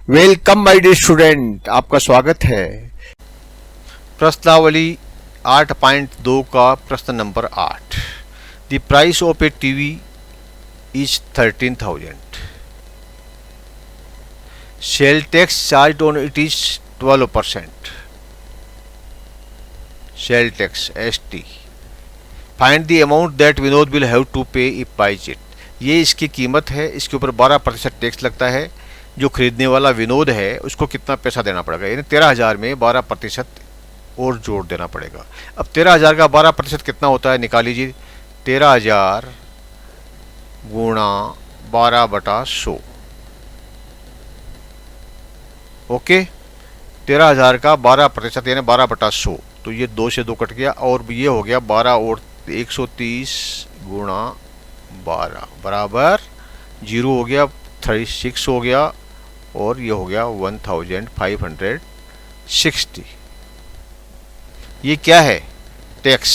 Welcome my dear student, आपका स्वागत है। प्रश्नावली 8.2 का प्रश्न number 8। The price of a TV is 13,000। Sale tax charge on it is 12%। Sale tax ST। Find the amount that Vinod will have to pay if buys it. ये इसकी कीमत है, इसके ऊपर 12% टैक्स लगता है। जो खरीदने वाला विनोद है उसको कितना पैसा देना पड़ेगा, यानी 13,000 में 12% और जोड़ देना पड़ेगा। अब 13,000 का 12% कितना होता है, निकाल लीजिए। 13,000 गुणा 12/100। ओके, 13,000 का 12% यानी 12/100, तो ये 2 से 2 कट गया और ये हो गया 12 और 130 गुणा 12 बराबर 0 हो गया, 36 हो गया और ये हो गया 1560। ये क्या है, टैक्स।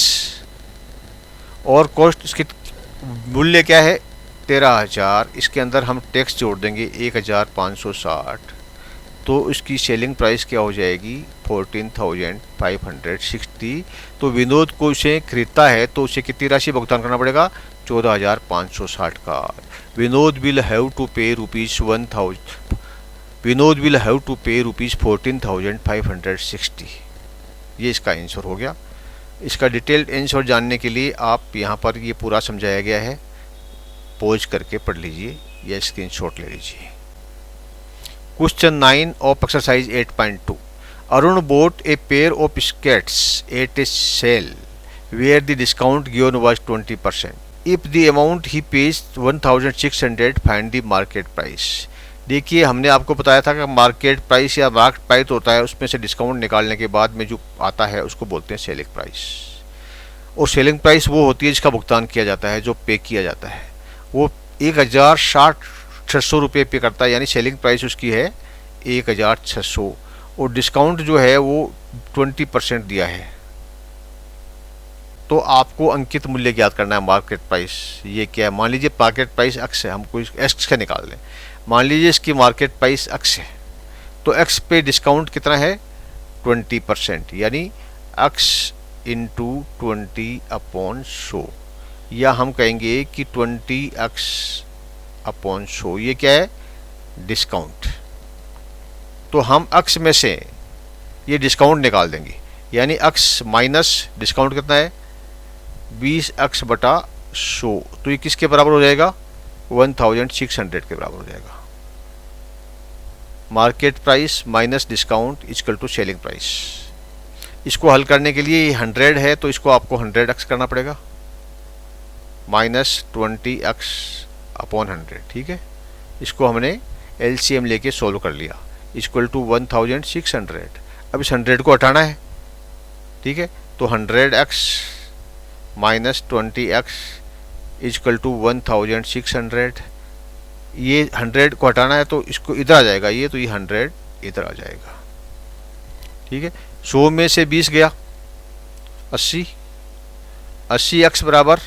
और कॉस्ट, इसकी मूल्य क्या है 13,000। इसके अंदर हम टैक्स जोड़ देंगे 1,560, तो इसकी सेलिंग प्राइस क्या हो जाएगी 14,560। तो विनोद को उसे खरीदता है तो उसे कितनी राशि भुगतान करना पड़ेगा, 14,560 का। विनोद विल हैव टू पे रुपीज़ 14,560। ये इसका आंसर हो गया। इसका डिटेल्ड आंसर जानने के लिए आप यहाँ पर ये पूरा समझाया गया है, पॉज करके पढ़ लीजिए या स्क्रीनशॉट ले लीजिए। Question 9 of exercise 8.2। Arun bought a pair of skates at a sale where the discount given was 20%. If the amount he pays 1,600, find the market price. देखिए, हमने आपको बताया था कि मार्केट प्राइस या मार्केट प्राइस होता है, उसमें से डिस्काउंट निकालने के बाद में जो आता है उसको बोलते हैं सेलिंग प्राइस। और सेलिंग प्राइस वो होती है जिसका भुगतान किया जाता है, जो पे किया जाता है। वो 1,600 रुपये पे करता है, यानी सेलिंग प्राइस उसकी है 1,600 और डिस्काउंट जो है वो 20% दिया है। तो आपको अंकित मूल्य ज्ञात करना है, मार्केट प्राइस। ये क्या है, मान लीजिए मार्केट प्राइस x है, हमको x का निकाल लें। मान लीजिए इसकी मार्केट प्राइस x है, तो x पे डिस्काउंट कितना है 20%, यानी x इंटू 20/100, या हम कहेंगे कि 20x/100। ये क्या है, डिस्काउंट। तो हम x में से ये डिस्काउंट निकाल देंगे, यानी x माइनस डिस्काउंट कितना है 20x/100, तो ये किसके बराबर हो जाएगा 1,600 के बराबर हो जाएगा। Market price minus discount equal to selling price. इसको हल करने के लिए 100 है तो इसको आपको 100x करना पड़ेगा, माइनस 20x/100। ठीक है, इसको हमने LCM लेके सोल्व कर लिया, इक्वल टू 1,600। अब इस 100 को हटाना है, ठीक है, तो 100x minus 20x equal to 1,600। ये 100 को हटाना है तो इसको इधर आ जाएगा ये, तो ये 100 इधर आ जाएगा। ठीक है, 100 में से 20 गया 80, 80x बराबर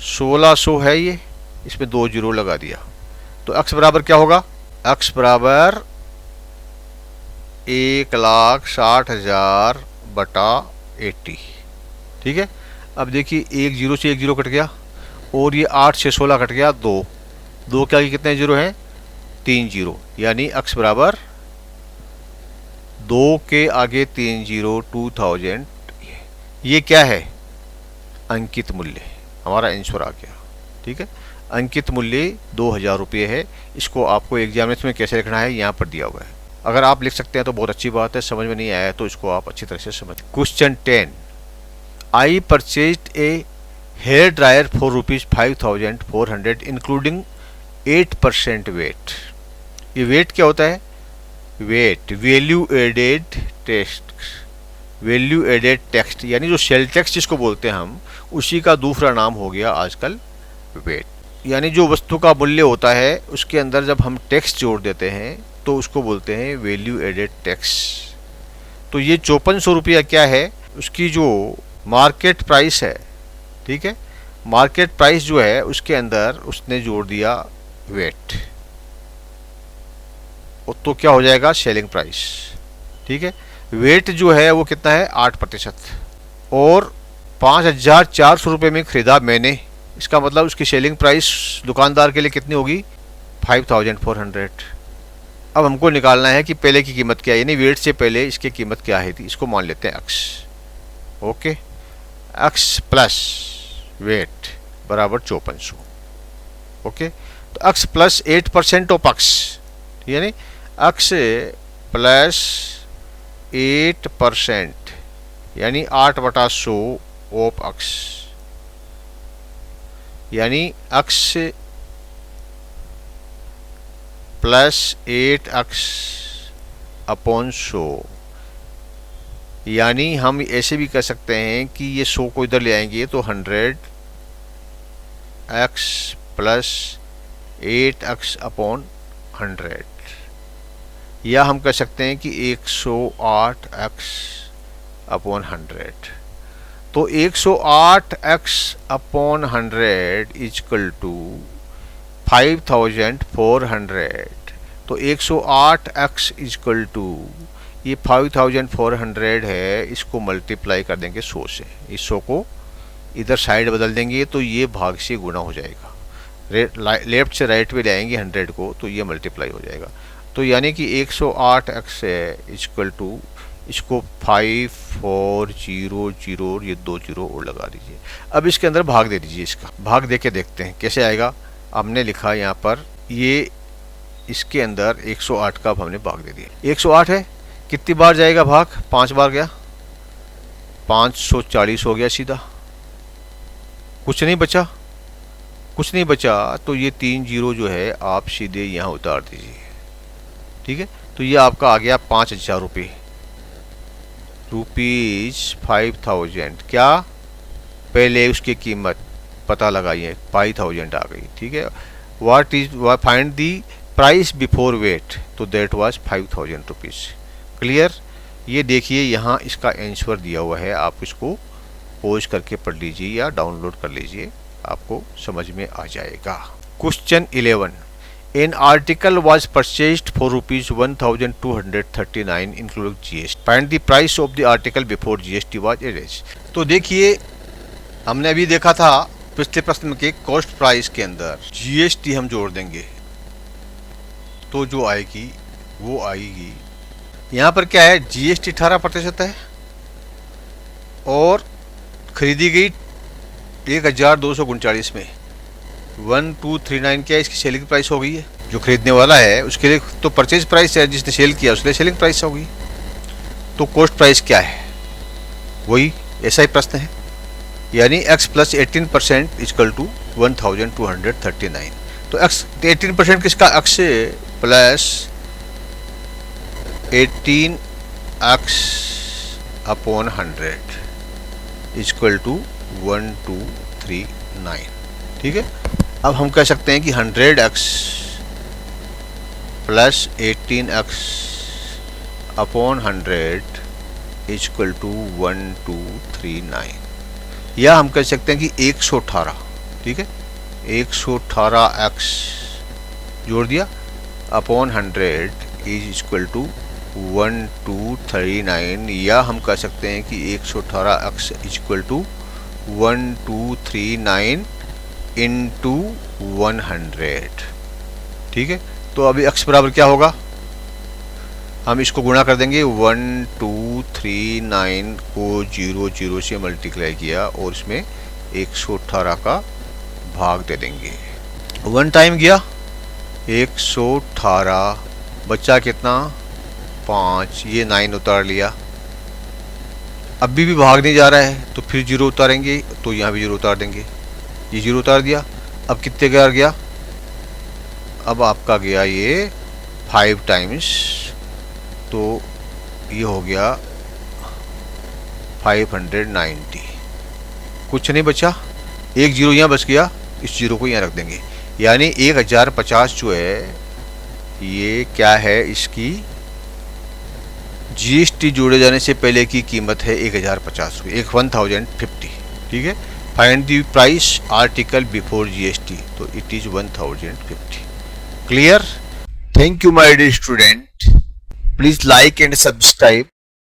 1600 है ये, इसमें 2 जीरो लगा दिया, तो x बराबर क्या होगा, x बराबर 1,60,000/80। ठीक है, अब देखिए 1 जीरो से 1 जीरो कट गया और ये 8 से 16 कट गया, 2 क्या, कितने जीरो हैं 3 जीरो, यानी x बराबर 2 के आगे 3 जीरो 2000। ये क्या है, अंकित मूल्य, हमारा आंसर आ गया। ठीक है, अंकित मूल्य 2,000 रुपये है। इसको आपको एग्जामिनेशन में कैसे लिखना है यहाँ पर दिया हुआ है। अगर आप लिख सकते हैं तो बहुत अच्छी बात है, समझ में नहीं आया तो इसको आप अच्छी तरह से समझ। Question 10। I purchased a hair dryer for ₹5,400 including 8% weight। ये वेट क्या होता है, वेट वैल्यू एडेड टैक्स, यानी जो सेल टैक्स जिसको बोलते हैं हम, उसी का दूसरा नाम हो गया आजकल वेट। यानी जो वस्तु का मूल्य होता है उसके अंदर जब हम टैक्स जोड़ देते हैं तो उसको बोलते हैं वैल्यू एडेड टैक्स। तो ये 5400 रुपया क्या है, उसकी जो मार्केट प्राइस है। ठीक है, मार्केट प्राइस जो है उसके अंदर उसने जोड़ दिया वेट। तो क्या हो जाएगा सेलिंग प्राइस। ठीक है, वेट जो है वो कितना है 8%, और 5,400 रुपये में ख़रीदा मैंने, इसका मतलब उसकी सेलिंग प्राइस दुकानदार के लिए कितनी होगी 5,400। अब हमको निकालना है कि पहले की कीमत क्या है, यानी वेट से पहले इसकी कीमत क्या है थी। इसको मान लेते हैं X. Okay, X plus VAT बराबर 5400। ओके, तो एक्स प्लस 8% ऑफ एक्स, यानी एक्स प्लस 8%, यानी 8/100 ऑफ एक्स, यानी एक्स प्लस 8x अपॉन 100, यानी हम ऐसे भी कह सकते हैं कि ये 100 को इधर ले आएंगे तो 100x प्लस 8x अपॉन 100, या हम कह सकते हैं कि 108x अपॉन 100। तो 108x अपॉन 100 इजकल टू 5,400। तो 108x इजकल टू ये 5,400 है, इसको मल्टीप्लाई कर देंगे 100 से। इस 100 को इधर साइड बदल देंगे तो ये भाग से गुना हो जाएगा, लेफ्ट से राइट पे ले आएंगे 100 को तो ये मल्टीप्लाई हो जाएगा। तो यानी कि 108x है इजकल टू, इसको 5400, ये 2 जीरो और लगा दीजिए। अब इसके अंदर भाग दे दीजिए, इसका भाग दे के देखते हैं कैसे आएगा। हमने लिखा यहाँ पर, ये इसके अंदर 108 का हमने भाग दे दिया। 108 है, कितनी बार जाएगा भाग, 5 बार गया, 540 हो गया सीधा, कुछ नहीं बचा, कुछ नहीं बचा। तो ये 3 जीरो जो है आप सीधे यहाँ उतार दीजिए। ठीक है, तो ये आपका आ गया 5,000 रुपये, रुपीज़ 5,000। क्या पहले उसकी कीमत पता लगाइए, 5,000 आ गई। ठीक है, what is find the price before VAT, तो दैट वाज 5,000 रुपीज़। क्लियर, ये देखिए यहाँ इसका आंसर दिया हुआ है, आप इसको पॉज करके पढ़ लीजिए या डाउनलोड कर लीजिए, आपको समझ में आ जाएगा। Question 11, an article was purchased for ₹1,239 including GST, find the price of the article before GST was added. तो देखिए, हमने अभी देखा था पिछले प्रश्न के कॉस्ट प्राइस के अंदर GST हम जोड़ देंगे तो जो आएगी वो आएगी। यहाँ पर क्या है, GST 18% है और खरीदी गई 1,239 में, 1,239 क्या इसकी सेलिंग प्राइस हो गई है। जो खरीदने वाला है उसके लिए तो परचेज प्राइस है, जिसने सेल किया उसके लिए सेलिंग प्राइस होगी। तो कॉस्ट प्राइस क्या है, वही ऐसा ही प्रश्न है, यानी x प्लस 18% इजकल टू 1,239। तो x 18% किसका, x plus 18x upon 100 equal to 1,239। ठीक है, अब हम कह सकते हैं कि 100x plus 18x upon 100 equal to 1,239, या हम कह सकते हैं कि 118। ठीक है, 118x जोड़ दिया अपॉन 100 इज इक्वल टू 1,239, या हम कह सकते हैं कि 118x is equal to 1,239 into 100। ठीक है, तो अभी x बराबर क्या होगा, हम इसको गुणा कर देंगे, 1,239 को 0 से मल्टीप्लाई किया और इसमें 118 का भाग दे देंगे। 1 टाइम गया 118, बच्चा कितना 5, ये 9 उतार लिया। अभी भी भाग नहीं जा रहा है तो फिर 0 उतारेंगे, तो यहाँ भी 0 उतार देंगे, ये 0 उतार दिया। अब कितने का गया, अब आपका गया ये 5 टाइम्स, तो ये हो गया 590, कुछ नहीं बचा, एक 0 यहाँ बच गया, इस 0 को यहाँ रख देंगे, यानी 1050 जो है ये क्या है, इसकी GST जोड़े जाने से पहले की कीमत है 1050 रुपये, 1050। ठीक है, find the price article before GST, तो it is 1050। Clear. Thank you, my dear student. Please like and subscribe